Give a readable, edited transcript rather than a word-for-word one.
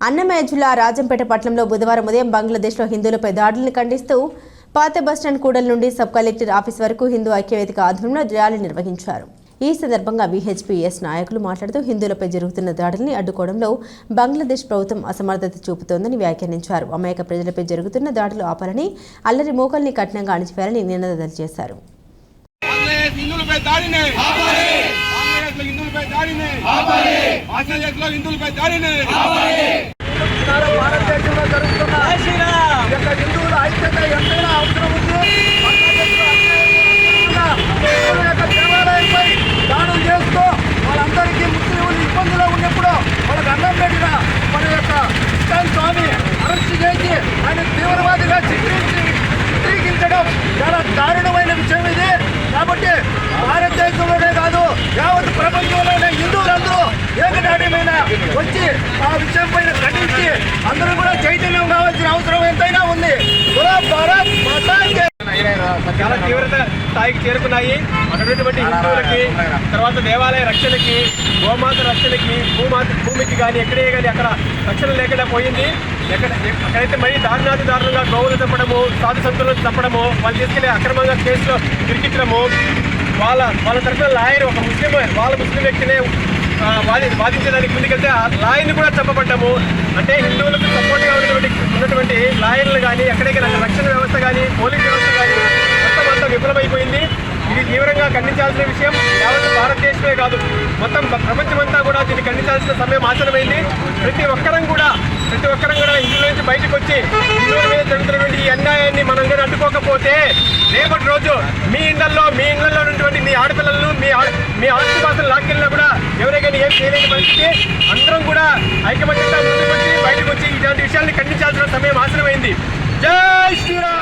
అన్నమయ్య జిల్లా రాజంపేట పట్టణంలో బుధవారం ఉదయం బంగ్లాదేశ్లో హిందువులపై దాడులను ఖండిస్తూ పాత బస్టాండ్ కూడలి నుండి సబ్ కలెక్టర్ ఆఫీస్ వరకు హిందూ ఐక్యవేదిక ఆధ్వర్యంలో ర్యాలీ నిర్వహించారు. ఈ సందర్భంగా విహెచ్పిఎస్ నాయకులు మాట్లాడుతూ హిందువులపై జరుగుతున్న దాడుల్ని అడ్డుకోవడంలో బంగ్లాదేశ్ ప్రభుత్వం అసమర్థత చూపుతోందని వ్యాఖ్యానించారు. అమాయక ప్రజలపై జరుగుతున్న దాడులు ఆపాలని, అల్లరి మోకల్ని కఠినంగా అణిచివేయాలని నినాదాలు చేశారు. భారతదేశంలో జరుగుతున్న హిందువుల ఐక్యత ఎంతైనా అవసరం ఉంది. దేవాలయంపై దాడులు చేస్తూ వాళ్ళందరికీ ముస్లింలు ఇబ్బందులు ఉన్నప్పుడు వాళ్ళకి అన్నం పెట్టిన మన యొక్క ఇస్కాన్ స్వామి అరెస్ట్ చేసి ఆయన తీవ్రవాదిగా చిత్రీకరించడం చాలా దారుణమైన విషయం ఇది. కాబట్టి భారతదేశంలోనే కాదు యావత్ ప్రపంచంలోనే హిందువులందరూ ఏకదాటిమైన వచ్చి ఆ విషయం పైన ఖండించి అందరూ కూడా చైతన్యం కావాల్సిన అవసరం ఎంతైనా ఉంది. చాలా తీవ్రత స్థాయికి చేరుకున్నాయి. అటువంటి హిందువులకి, తర్వాత దేవాలయ రక్షణకి, గోమాత రక్షణకి, భూమికి కానీ ఎక్కడే కానీ అక్కడ రక్షణ లేకుండా పోయింది. అక్కడైతే మరీ దారుణంగా గోవులు చంపడము, సాధు సంతులను చంపడము, వాళ్ళు తీసుకెళ్లి అక్రమంగా కేసులో ఇరికించడము, వాళ్ళ తరఫున లాయర్ ఒక ముస్లిం వ్యక్తినే వాదించడానికి ముందుకెళ్తే ఆ లాయర్ని కూడా చంపబడ్డాము. అంటే హిందువులకు సపోర్ట్గా ఉన్నటువంటి లాయర్లు కానీ, ఎక్కడికి రక్షణ వ్యవస్థ కానీ, పోలీస్ వ్యవస్థ కానీ మొత్తం అంతా విఫలమైపోయింది. ఇది తీవ్రంగా ఖండించాల్సిన విషయం. యావత్ భారతదేశమే కాదు, మొత్తం ప్రపంచమంతా కూడా దీన్ని ఖండించాల్సిన సమయం ఆసన్నమైంది. ప్రతి ఒక్కరం కూడా హిందువుల నుంచి బయటకు వచ్చి హిందువుల మీద జరుగుతున్నటువంటి ఈ అన్యాయాన్ని మనం కూడా అడ్డుకోకపోతే రేపటి రోజు మీ ఇళ్లలో ఉన్నటువంటి మీ ఆడపిల్లలను మీ ఆస్తిపాస్తులు లాక్కెళ్ళినా కూడా ఎవరైనా ఏం చేయలేని పరిస్థితి. అందరం కూడా ఐకమత్యంగా ముందుకు వచ్చి బయటకు వచ్చి ఇలాంటి విషయాన్ని ఖండించాల్సిన సమయం ఆసన్నమైంది. జై శ్రీరామ్.